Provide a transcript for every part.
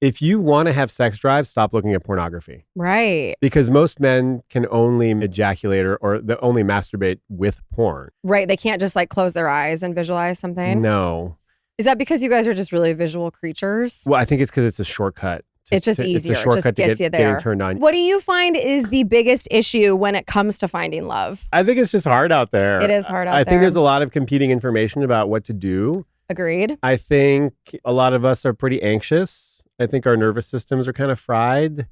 If you want to have sex drive, stop looking at pornography. Right. Because most men can only ejaculate or they only masturbate with porn. Right. They can't just like close their eyes and visualize something. No. Is that because you guys are just really visual creatures? Well, I think it's because it's a shortcut. It's just easier. It's a shortcut it just gets to you there. getting turned on. What do you find is the biggest issue when it comes to finding love? I think it's just hard out there. It is hard out there. I think there's a lot of competing information about what to do. Agreed. I think a lot of us are pretty anxious. I think our nervous systems are kind of fried.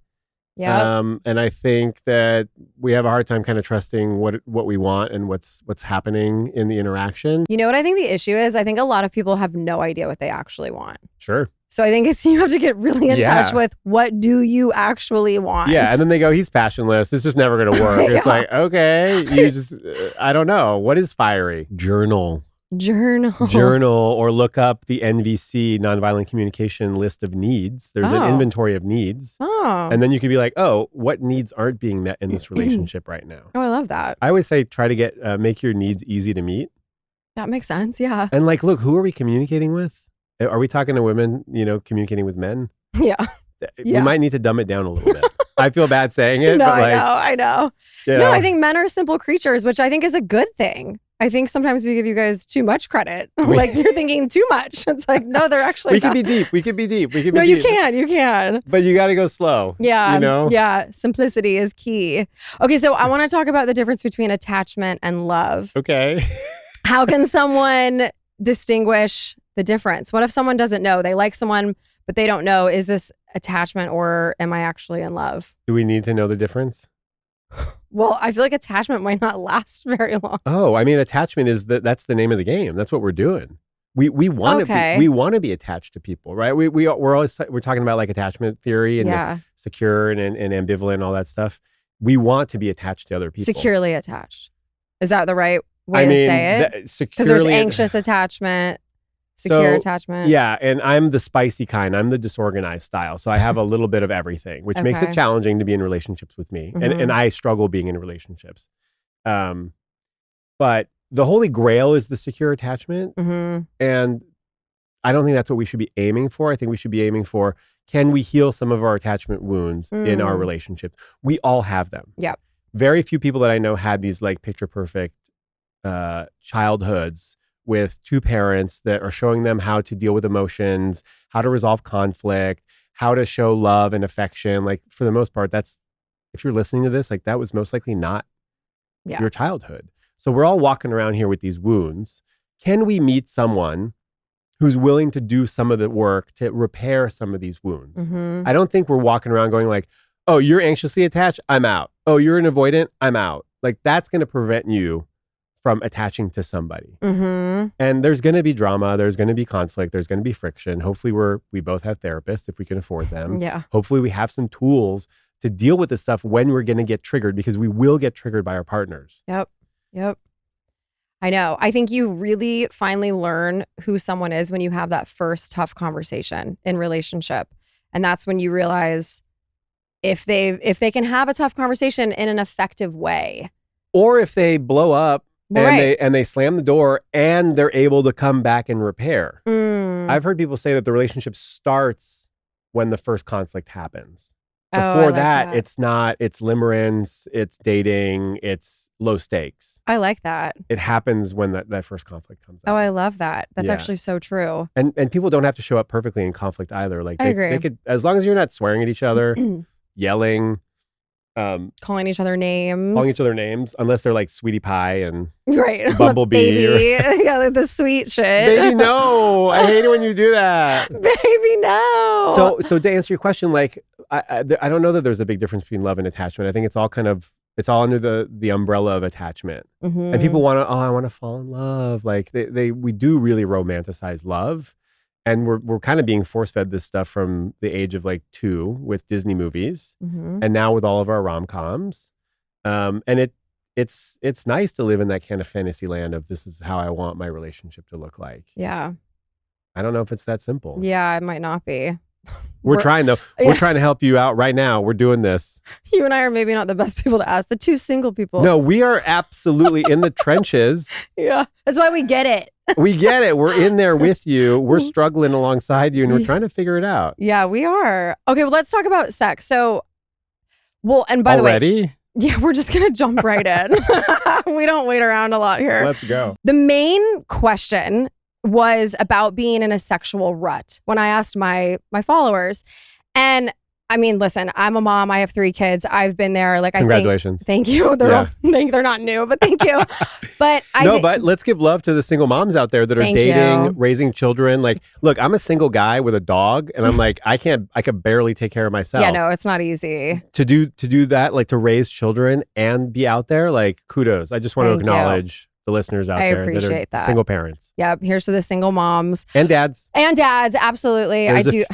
Yeah. And I think that we have a hard time kind of trusting what we want and what's happening in the interaction. You know what I think the issue is? I think a lot of people have no idea what they actually want. Sure. So I think you have to get really in touch with what do you actually want? Yeah. And then they go, he's passionless. It's just never going to work. It's like, okay, you just, I don't know. What is fiery? Journal, or look up the NVC, nonviolent communication list of needs. There's an inventory of needs. Oh. And then you could be like, oh, what needs aren't being met in this relationship right now? Oh, I love that. I always say, try to make your needs easy to meet. That makes sense. Yeah. And like, look, who are we communicating with? Are we talking to women, communicating with men? Yeah. We might need to dumb it down a little bit. I feel bad saying it. No, but like, I know. Yeah. No, I think men are simple creatures, which I think is a good thing. I think sometimes we give you guys too much credit. Like you're thinking too much. It's like, no, they're actually We could be deep. No, you can. But you got to go slow. Yeah. Yeah. Simplicity is key. Okay. So I want to talk about the difference between attachment and love. Okay. How can someone distinguish the difference? What if someone doesn't know? They like someone, but they don't know, is this attachment or am I actually in love? Do we need to know the difference? Well, I feel like attachment might not last very long. Oh, I mean, attachment is that's the name of the game. That's what we're doing. We want to be attached to people, right? We're talking about like attachment theory and secure and ambivalent and all that stuff. We want to be attached to other people. Securely attached. Is that the right way to say it? Because there's anxious attachment. Secure attachment. Yeah, and I'm the spicy kind. I'm the disorganized style. So I have a little bit of everything, which makes it challenging to be in relationships with me. Mm-hmm. And I struggle being in relationships. But the holy grail is the secure attachment. Mm-hmm. And I don't think that's what we should be aiming for. I think we should be aiming for, can we heal some of our attachment wounds in our relationships? We all have them. Yeah. Very few people that I know had these like picture perfect childhoods with two parents that are showing them how to deal with emotions, how to resolve conflict, how to show love and affection. Like for the most part, if you're listening to this, like that was most likely not your childhood. So we're all walking around here with these wounds. Can we meet someone who's willing to do some of the work to repair some of these wounds? Mm-hmm. I don't think we're walking around going like, oh, you're anxiously attached, I'm out. Oh, you're an avoidant, I'm out. Like that's going to prevent you from attaching to somebody. Mm-hmm. And there's going to be drama. There's going to be conflict. There's going to be friction. Hopefully we both have therapists if we can afford them. Yeah. Hopefully we have some tools to deal with this stuff when we're going to get triggered, because we will get triggered by our partners. Yep. I know. I think you really finally learn who someone is when you have that first tough conversation in relationship. And that's when you realize if they can have a tough conversation in an effective way. Or if they blow up, right. and they slam the door and they're able to come back and repair. I've heard people say that the relationship starts when the first conflict happens. Before that, it's limerence, it's dating, it's low stakes. I like that. It happens when that first conflict comes up. Oh, I love that. That's actually so true. And people don't have to show up perfectly in conflict either. Like I agree. They could, as long as you're not swearing at each other, yelling, calling each other names, unless they're like Sweetie Pie and right. Bumblebee. Yeah, the sweet shit. Baby, no. I hate it when you do that. Baby, no. So to answer your question, like I don't know that there's a big difference between love and attachment. I think it's all under the umbrella of attachment. Mm-hmm. And people I want to fall in love. Like we do really romanticize love. And we're kind of being force-fed this stuff from the age of like 2 with Disney movies, and now with all of our rom-coms. And it's nice to live in that kind of fantasy land of this is how I want my relationship to look like. Yeah. I don't know if it's that simple. Yeah, it might not be. We're trying though. Yeah. We're trying to help you out right now. We're doing this. You and I are maybe not the best people to ask. The 2 single people. No, we are absolutely in the trenches. Yeah. That's why we get it. We get it. We're in there with you. We're struggling alongside you, and we're trying to figure it out. Yeah, we are. Okay, well, let's talk about sex. So, and by Already? the way, yeah, we're just going to jump right in. We don't wait around a lot here. Let's go. The main question was about being in a sexual rut when I asked my followers. And I mean, listen, I'm a mom. I have 3 kids. I've been there. Like, Congratulations. Thank you. They're not new, but thank you. But but let's give love to the single moms out there that are dating, raising children. Like, look, I'm a single guy with a dog, and I'm like, I could barely take care of myself. Yeah, no, it's not easy to do that. Like, to raise children and be out there. Like, kudos. I just want to acknowledge the listeners out there appreciate that are single parents. Yeah, here's to the single moms and dads. Absolutely.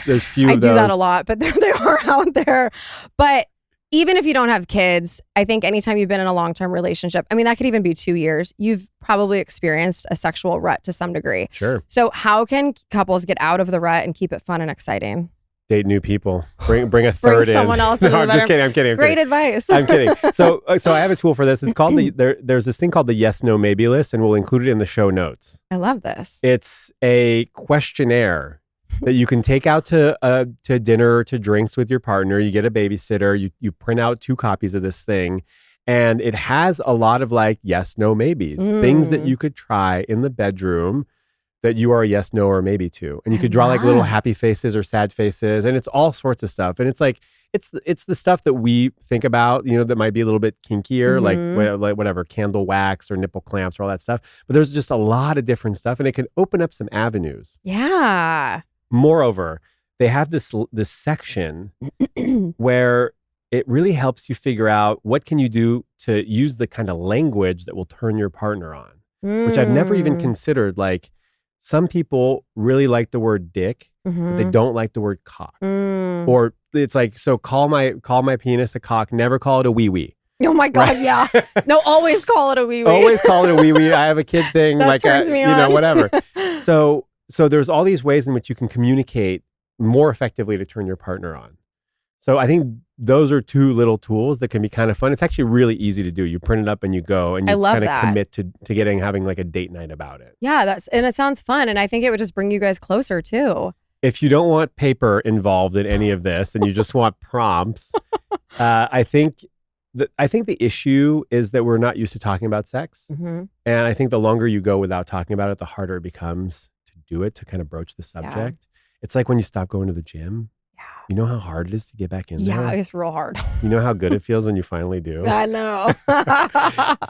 There's few. I of do those. that a lot, but they are out there. But even if you don't have kids, I think anytime you've been in a long-term relationship, I mean, that could even be 2 years, you've probably experienced a sexual rut to some degree. Sure. So how can couples get out of the rut and keep it fun and exciting? Date new people. Bring a third in. Someone else. No, I'm just kidding. I'm kidding. Great advice. I'm kidding. So I have a tool for this. It's called there's this thing called the yes, no, maybe list, and we'll include it in the show notes. I love this. It's a questionnaire that you can take out to dinner or to drinks with your partner. You get a babysitter. You print out 2 copies of this thing, and it has a lot of like yes, no, maybes, things that you could try in the bedroom that you are a yes, no, or maybe to. And you could draw like little happy faces or sad faces, and it's all sorts of stuff. And it's like, it's the stuff that we think about, that might be a little bit kinkier, like whatever, candle wax or nipple clamps or all that stuff. But there's just a lot of different stuff, and it can open up some avenues. Yeah. Moreover, they have this section where it really helps you figure out what can you do to use the kind of language that will turn your partner on, which I've never even considered. Like, some people really like the word dick, but they don't like the word cock. Or it's like, so call my penis a cock, never call it a wee-wee. Oh my God, right? Yeah. No, always call it a wee-wee. Always call it a wee-wee. I have a kid thing. That like, turns me on. Whatever. So there's all these ways in which you can communicate more effectively to turn your partner on. So I think those are 2 little tools that can be kind of fun. It's actually really easy to do. You print it up and you go, and you kind of commit to having like a date night about it. Yeah, and it sounds fun. And I think it would just bring you guys closer too. If you don't want paper involved in any of this and you just want prompts, I think the issue is that we're not used to talking about sex. And I think the longer you go without talking about it, the harder it becomes to do it, to kind of broach the subject. Yeah. It's like when you stop going to the gym. You know how hard it is to get back in there? Yeah, it's real hard. You know how good it feels when you finally do? I know.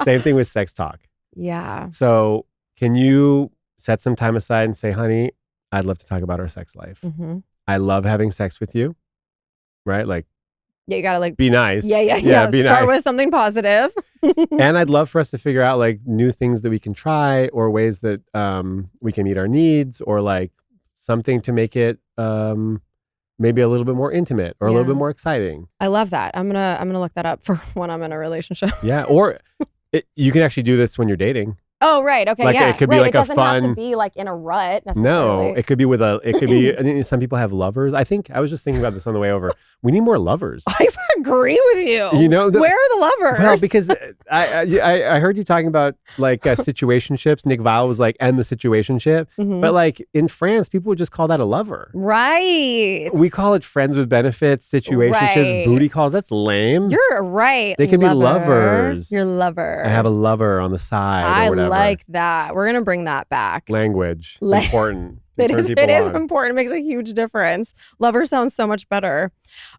Same thing with sex talk. Yeah. So can you set some time aside and say, honey, I'd love to talk about our sex life. I love having sex with you. Right? Like, yeah, you got to like be nice. Yeah. Be Start nice. with something positive. And I'd love for us to figure out like new things that we can try, or ways that we can meet our needs, or like something to make it maybe a little bit more intimate or a little bit more exciting. I love that. I'm gonna look that up for when I'm in a relationship. Yeah, or you can actually do this when you're dating. Oh, right. Okay. Like, yeah. it could be like it a doesn't fun. have to be like in a rut necessarily. No, it could be I think some people have lovers. I think I was just thinking about this on the way over. We need more lovers. I agree with you. Where are the lovers? Well, because I heard you talking about like situationships. Nick Vile was like, and the situationship. But like in France, people would just call that a lover. Right. We call it friends with benefits, situationships, booty calls. That's lame. You're right. They can be lovers. You're lovers. I have a lover on the side or whatever. I like that. We're going to bring that back. Language. It's important. It is important. It makes a huge difference. Lover sounds so much better.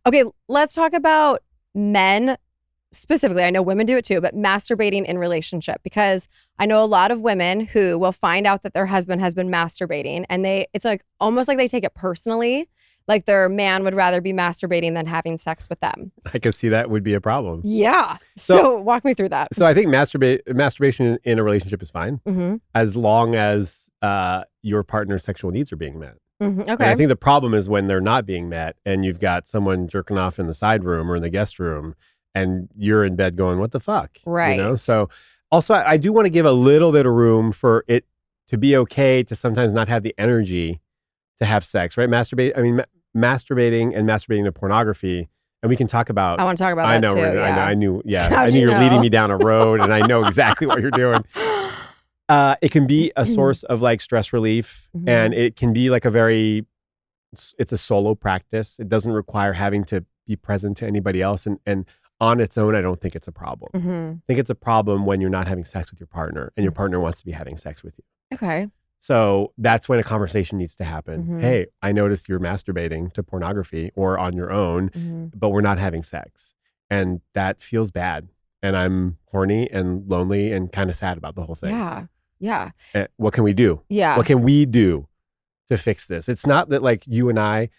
Okay, let's talk about men specifically. I know women do it too, but masturbating in relationship, because I know a lot of women who will find out that their husband has been masturbating, and it's like almost like they take it personally. Like their man would rather be masturbating than having sex with them. I can see that would be a problem. Yeah. So walk me through that. So I think masturbation in a relationship is fine, as long as your partner's sexual needs are being met. Okay. And I think the problem is when they're not being met, and you've got someone jerking off in the side room or in the guest room, and you're in bed going, what the fuck? Right. So also, I do want to give a little bit of room for it to be okay to sometimes not have the energy to have sex, right? Masturbating and masturbating to pornography. And we can talk about. I want to talk about that too. I knew you're leading me down a road, and I know exactly what you're doing. It can be a source of like stress relief, and it can be like it's a solo practice. It doesn't require having to be present to anybody else. And on its own, I don't think it's a problem. I think it's a problem when you're not having sex with your partner and your partner wants to be having sex with you. Okay. So that's when a conversation needs to happen. Hey, I noticed you're masturbating to pornography or on your own, but we're not having sex. And that feels bad. And I'm horny and lonely and kind of sad about the whole thing. Yeah. Yeah. What can we do? Yeah. What can we do to fix this? It's not that like you and I,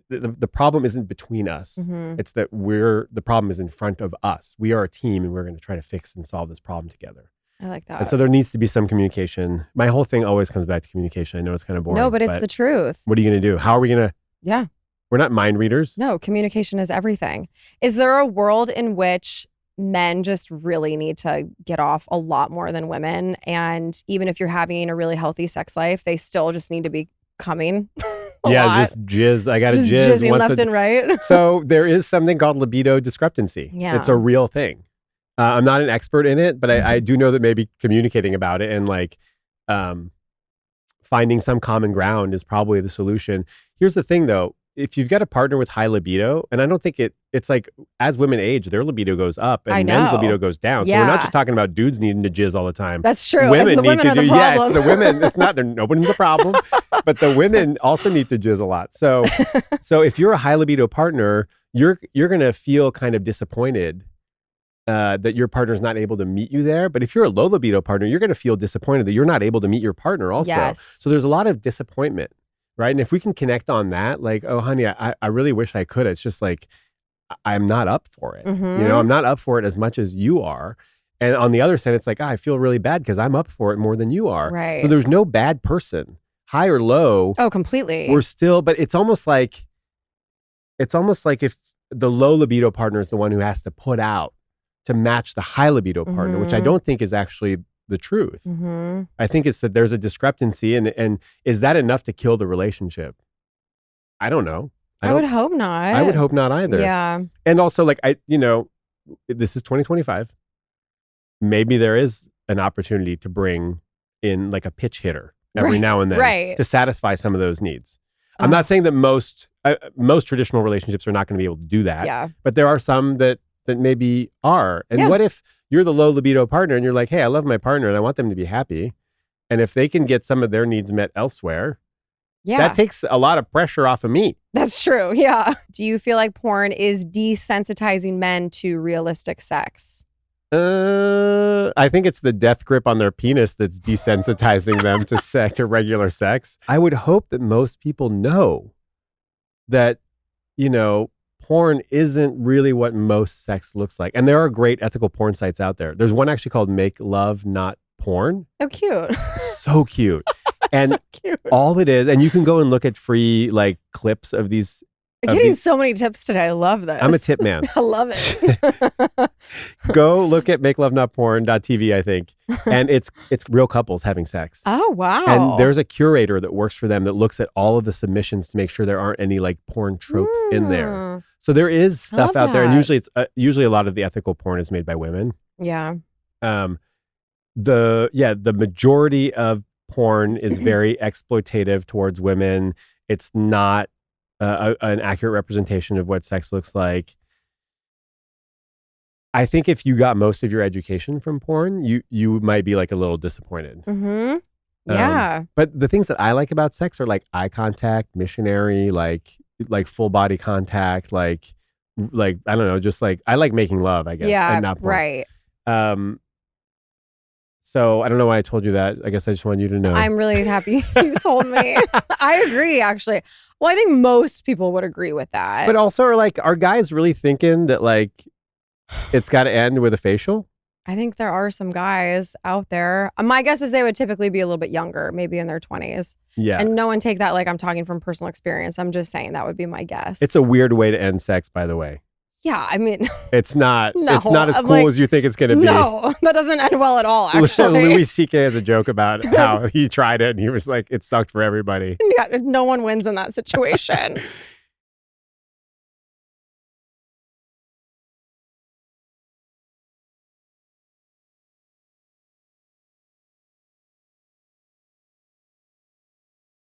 the problem isn't between us. It's that the problem is in front of us. We are a team and we're going to try to fix and solve this problem together. I like that. And so there needs to be some communication. My whole thing always comes back to communication. I know it's kind of boring. No, but it's the truth. What are you going to do? How are we going to? Yeah. We're not mind readers. No, communication is everything. Is there a world in which men just really need to get off a lot more than women? And even if you're having a really healthy sex life, they still just need to be coming? Just jizz. I got to jizz. Jizzing left and right. So there is something called libido discrepancy. Yeah. It's a real thing. I'm not an expert in it, but I do know that maybe communicating about it and like finding some common ground is probably the solution. Here's the thing though. If you've got a partner with high libido, and I don't think it's like as women age, their libido goes up and men's libido goes down. So we're not just talking about dudes needing to jizz all the time. That's true. Women the need women to do. problem. It's the women. It's not. Nobody's the problem, but the women also need to jizz a lot. So if you're a high libido partner, you're gonna feel kind of disappointed that your partner's not able to meet you there. But if you're a low libido partner, you're gonna feel disappointed that you're not able to meet your partner also. Yes. So there's a lot of disappointment. Right. And if we can connect on that, like, oh, honey, I really wish I could. It's just like, I'm not up for it. You know, I'm not up for it as much as you are. And on the other side, it's like, I feel really bad because I'm up for it more than you are. Right. So there's no bad person, high or low. Oh, completely. We're still, but it's almost like if the low libido partner is the one who has to put out to match the high libido partner, which I don't think is actually the truth. I think it's that there's a discrepancy, and is that enough to kill the relationship? I don't know. I would hope not. I would hope not either. Yeah. And also, like, this is 2025. Maybe there is an opportunity to bring in like a pitch hitter every now and then to satisfy some of those needs. I'm not saying that most traditional relationships are not going to be able to do that. Yeah. But there are some that maybe are. And what if you're the low libido partner and you're like, hey, I love my partner and I want them to be happy. And if they can get some of their needs met elsewhere, that takes a lot of pressure off of me. That's true. Yeah. Do you feel like porn is desensitizing men to realistic sex? I think it's the death grip on their penis that's desensitizing them to regular sex. I would hope that most people know that, porn isn't really what most sex looks like. And there are great ethical porn sites out there. There's one actually called Make Love Not Porn. Oh, cute. So cute. And so cute. All it is, and you can go and look at free like clips of these. I'm getting so many tips today. I love this. I'm a tip man. I love it. Go look at makelovenotporn.tv, I think. And it's real couples having sex. Oh, wow. And there's a curator that works for them that looks at all of the submissions to make sure there aren't any like porn tropes in there. So there is stuff out there. And usually usually a lot of the ethical porn is made by women. Yeah. The majority of porn is very exploitative towards women. It's not an accurate representation of what sex looks like. I think if you got most of your education from porn, you might be like a little disappointed. Yeah. But the things that I like about sex are like eye contact, missionary, like full body contact, like I don't know, just like I like making love, I guess. Yeah, and not porn. right. So I don't know why I told you that. I guess I just wanted you to know. I'm really happy you told me. I agree, actually. Well, I think most people would agree with that. But also, are guys really thinking that like it's got to end with a facial? I think there are some guys out there. My guess is they would typically be a little bit younger, maybe in their 20s. Yeah. And no one take that like I'm talking from personal experience. I'm just saying that would be my guess. It's a weird way to end sex, by the way. Yeah, I mean, it's not. No, it's not as cool as you think it's going to be. No, that doesn't end well at all. Actually, Louis C.K. has a joke about how he tried it and he was like, "It sucked for everybody." Yeah, no one wins in that situation.